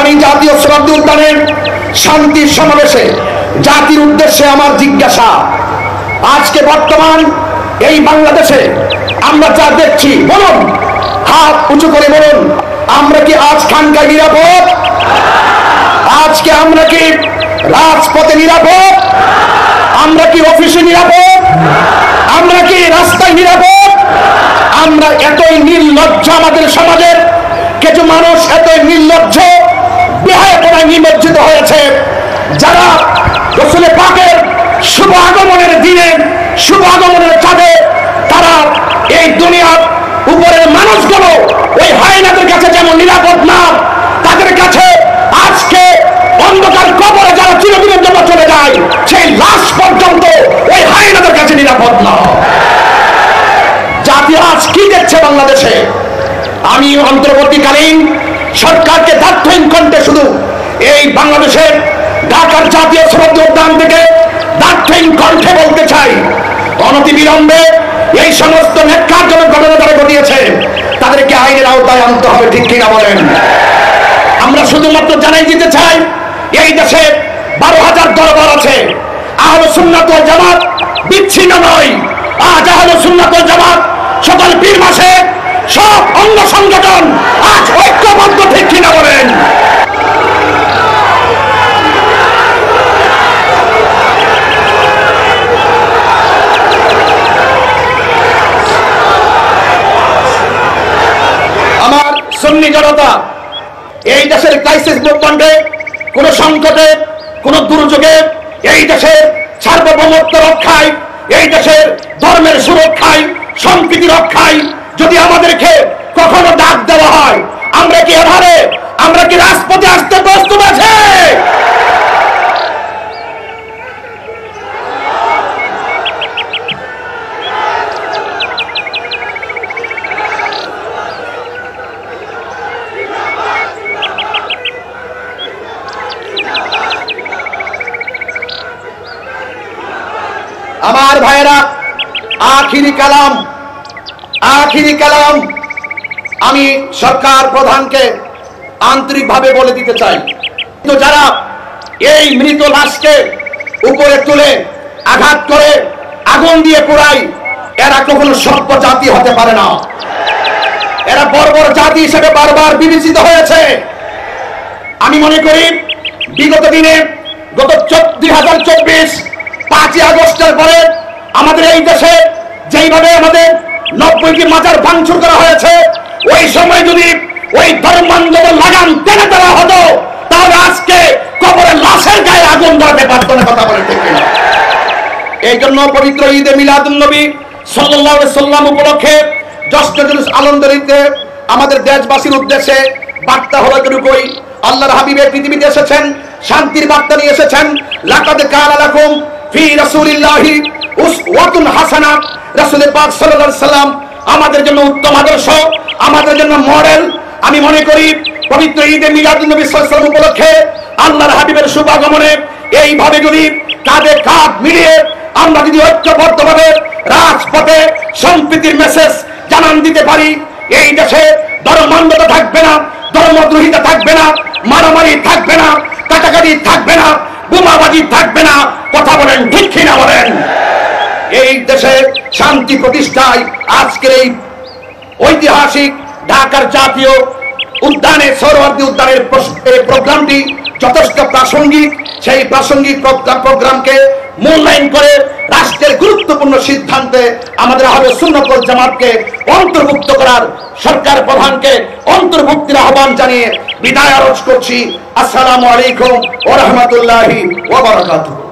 এই জাতীয় শ্রদ্ধা উদ্যানের শান্তি সমাবেশে জাতির উদ্দেশ্যে আমার জিজ্ঞাসা, আজকে বর্তমান এই বাংলাদেশে আমরা যা দেখছি, বলুন, হাত উঁচু করে বলুন, আমরা কি আজ খানকায় নিরাপদ? আজকে আমরা কি রাজপথে নিরাপদ? আমরা কি অফিসে নিরাপদ? আমরা কি রাস্তায় নিরাপদ? আমরা এতই নির্লজ্জ, আমাদের সমাজের কিছু মানুষ এতই নির্লজ্জ, বেহায়াপনায় নিমজ্জিত হয়েছে, যারা রাসূল পাকের শুভ আগমনের দিনে, শুভ আগমনের চাঁদে তারা এই দুনিয়ার উপরের মানুষগুলো ওই হায়নাদের কাছে যেমন নিরাপদ না, তাদের কাছে আজকে অন্ধকার কবরে যারা চিরদিনের জন্য চলে যায়, সেই লাশ পর্যন্ত ওই হায়নাদের কাছে নিরাপদ না। জাতি আজ কি দেখছে বাংলাদেশে? আমি অন্তর্বর্তীকালীন সরকারকে দায়িত্বহীন কণ্ঠে শুধু এই বাংলাদেশের ঢাকার জাতীয় শ্রদ্ধা উদ্যান থেকে দায়িত্বহীন কণ্ঠে বলতে চাই, অনতিবিলম্বে এই সমস্ত ন্যাক্কারজনক ঘটনা যারা ঘটিয়েছে তাদেরকে আইনের আওতায় আনতে হবে, ঠিক কিনা বলেন? আমরা শুধুমাত্র জানাই দিতে চাই, এই দেশে 12,000 দরবার আছে। আহলে সুন্নাত ওয়াল জামাত বিচ্ছিন্ন নয়। আজ আহলে সুন্নাত ওয়াল জামাত সকল পীর মাসে সব অঙ্গ সংগঠন আজ ঐক্যবদ্ধ, ঠিক কিনা বলেন? আমার সুন্নি জনতা এই দেশের ক্রাইসিস মুভমেন্টে, কোন সংকটে, কোন দুর্যোগে, এই দেশের সার্বভৌমত্ব রক্ষায়, এই দেশের ধর্মের সুরক্ষায়, সম্প্রীতি রক্ষায় যদি আমাদেরকে কখনো ডাক দেওয়া হয়, আমরা কি এধারে, আমরা কি রাজপথে আসতে প্রস্তুত আছে? আমার ভাইয়েরা, আখিরি কালাম আমি সরকার প্রধানকে আন্তরিকভাবে বলে দিতে চাই, তো যারা এই মৃত লাশকে উপরে তুলে আঘাত করে আগুন দিয়ে পোড়ায়, এরা কখনো সভ্য জাতি হতে পারে না। এরা বর্বর জাতি হিসেবে বারবার বিবেচিত হয়েছে। আমি মনে করি বিগত দিনে, গত 2024 5ই আগস্টের পরে আমাদের এই দেশে যেইভাবে আমাদের 90টি মাজার ভাঙচুর করা হয়েছে, ওই সময় যদি ওই ধর্মান্ধদের লাগাম টেনে দেওয়া হতো, তাহলে আজকে কবরের লাশের গায়ে আগুন ধরাতে পারত না। কথা বলে ঠিক কিনা? এই জন্য পবিত্র ঈদে মিলাদুন নবী সাল্লাল্লাহু আলাইহি সাল্লাম উপলক্ষে জশ্নে জুলুস আনন্দরিতে আমাদের দেশবাসীর উদ্দেশ্যে বার্তা হলো এটুকুই, আল্লাহর হাবিবে পৃথিবীতে এসেছেন, শান্তির বার্তা নিয়ে এসেছেন। লাকাদ কানা লাকুম ফি রাসূলিল্লাহি উসওয়াতুন হাসানাহ। রাসূল পাক সাল্লাল্লাহু আলাইহি সাল্লাম আমাদের জন্য উত্তম আদর্শ, আমাদের জন্য মডেল। আমি মনে করি পবিত্র ঈদে মিলাদুন নবী সাল্লাল্লাহু আলাইহি সাল্লাম উপলক্ষে আল্লাহর হাবিবের শুভ আগমনে এইভাবে যদি কাঁধে কাঁধ মিলিয়ে আমরা যদি ঐক্যবদ্ধভাবে রাজপথে সম্প্রীতির মেসেজ জানান দিতে পারি, এই দেশে ধর্মান্ধতা থাকবে না, ধর্মদ্রোহিতা থাকবে না, মারামারি থাকবে না, কাটাকাটি থাকবে না, বোমাবাজি থাকবে না। কথা বলেন ঠিক কিনা বলেন? এই দেশে শান্তি প্রতিষ্ঠায় আজকের এই ঐতিহাসিক ঢাকার জাতীয় উদ্যানে, সোহরাওয়ার্দী উদ্যানের প্রোগ্রামটি যথেষ্ট প্রাসঙ্গিক। সেই প্রাসঙ্গিক প্রোগ্রামকে মূল্যায়ন করে রাষ্ট্রের গুরুত্বপূর্ণ সিদ্ধান্তে আমাদের আহলে সুন্নাত ওয়াল জামাতকে অন্তর্ভুক্ত করার সরকার প্রধানকে অন্তর্ভুক্তির আহ্বান জানিয়ে বিদায় আরজ করছি। আসসালামু আলাইকুম ওয়া রাহমাতুল্লাহি ওয়া বারাকাতুহু।